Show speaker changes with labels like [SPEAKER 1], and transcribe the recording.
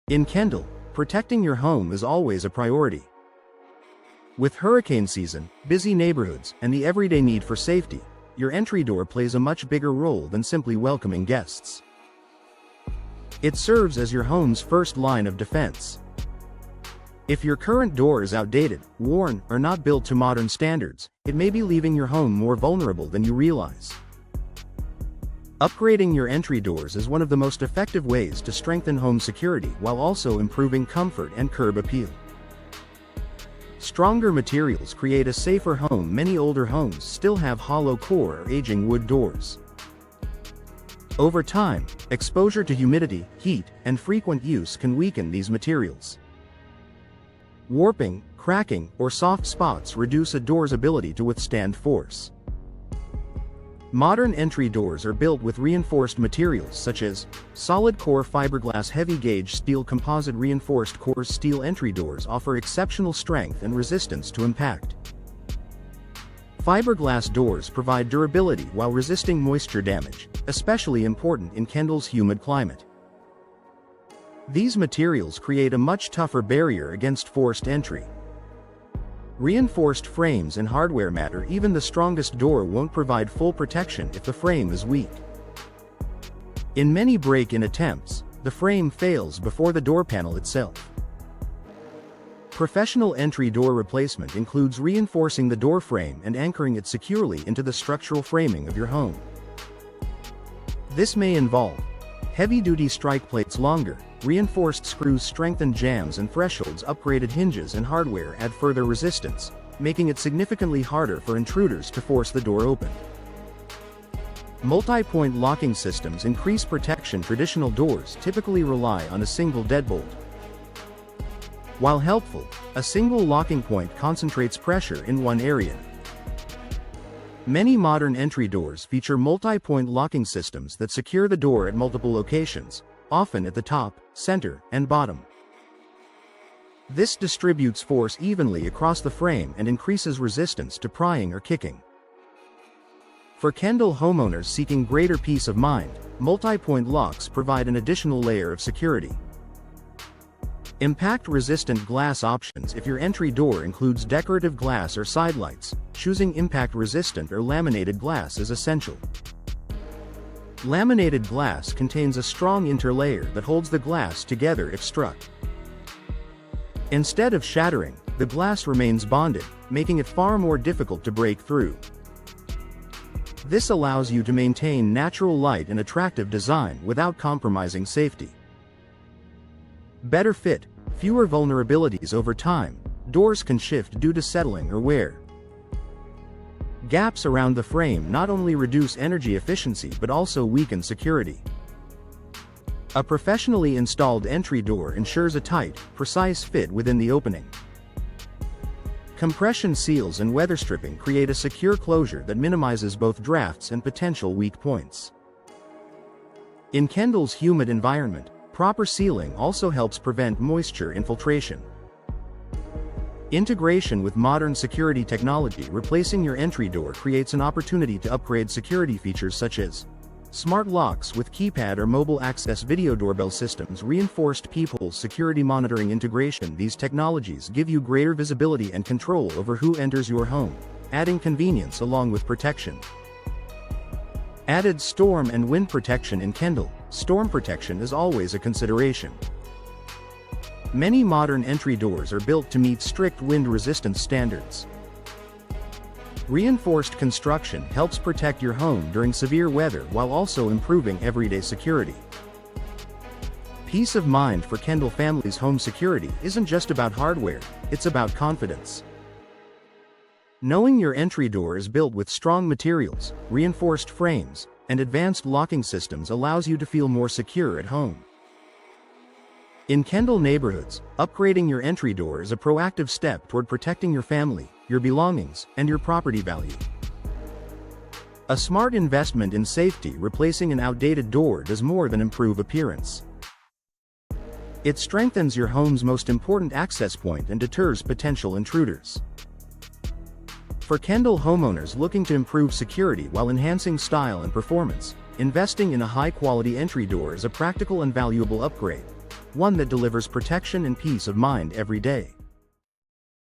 [SPEAKER 1] In Kendall, protecting your home is always a priority. With hurricane season, busy neighborhoods, and the everyday need for safety, your entry door plays a much bigger role than simply welcoming guests. It serves as your home's first line of defense. If your current door is outdated, worn, or not built to modern standards, it may be leaving your home more vulnerable than you realize. Upgrading your entry doors is one of the most effective ways to strengthen home security while also improving comfort and curb appeal. Stronger materials create a safer home. Many older homes still have hollow core or aging wood doors. Over time, exposure to humidity, heat, and frequent use can weaken these materials. Warping, cracking, or soft spots reduce a door's ability to withstand force. Modern entry doors are built with reinforced materials such as solid core fiberglass, heavy gauge steel, composite reinforced core steel. Entry doors offer exceptional strength and resistance to impact. Fiberglass doors provide durability while resisting moisture damage, especially important in Kendall's humid climate. These materials create a much tougher barrier against forced entry. Reinforced frames and hardware matter. Even the strongest door won't provide full protection if the frame is weak. In many break-in attempts, the frame fails before the door panel itself. Professional entry door replacement includes reinforcing the door frame and anchoring it securely into the structural framing of your home. This may involve heavy-duty strike plates, longer, reinforced screws, strengthened jambs and thresholds. Upgraded hinges and hardware add further resistance, making it significantly harder for intruders to force the door open. Multi-point locking systems increase protection. Traditional doors typically rely on a single deadbolt. While helpful, a single locking point concentrates pressure in one area. Many modern entry doors feature multi-point locking systems that secure the door at multiple locations, often at the top, center, and bottom. This distributes force evenly across the frame and increases resistance to prying or kicking. For Kendall homeowners seeking greater peace of mind, multi-point locks provide an additional layer of security. Impact-resistant glass options. If your entry door includes decorative glass or sidelights, choosing impact-resistant or laminated glass is essential. Laminated glass contains a strong interlayer that holds the glass together if struck. Instead of shattering, the glass remains bonded, making it far more difficult to break through. This allows you to maintain natural light and attractive design without compromising safety. Better fit, fewer vulnerabilities. Over time, doors can shift due to settling or wear. Gaps around the frame not only reduce energy efficiency but also weaken security. A professionally installed entry door ensures a tight, precise fit within the opening. Compression seals and weather stripping create a secure closure that minimizes both drafts and potential weak points. In Kendall's humid environment, proper sealing also helps prevent moisture infiltration. Integration with modern security technology. Replacing your entry door creates an opportunity to upgrade security features such as smart locks with keypad or mobile access, video doorbell systems, reinforced peephole, security monitoring integration. These technologies give you greater visibility and control over who enters your home, adding convenience along with protection. Added storm and wind protection. In Kendall, storm protection is always a consideration. Many modern entry doors are built to meet strict wind resistance standards. Reinforced construction helps protect your home during severe weather while also improving everyday security. Peace of mind. For Kendall families, home security isn't just about hardware, it's about confidence. Knowing your entry door is built with strong materials, reinforced frames, and advanced locking systems allows you to feel more secure at home. In Kendall neighborhoods, upgrading your entry door is a proactive step toward protecting your family, your belongings, and your property value. A smart investment in safety. Replacing an outdated door does more than improve appearance. It strengthens your home's most important access point and deters potential intruders. For Kendall homeowners looking to improve security while enhancing style and performance, investing in a high-quality entry door is a practical and valuable upgrade. one that delivers protection and peace of mind every day.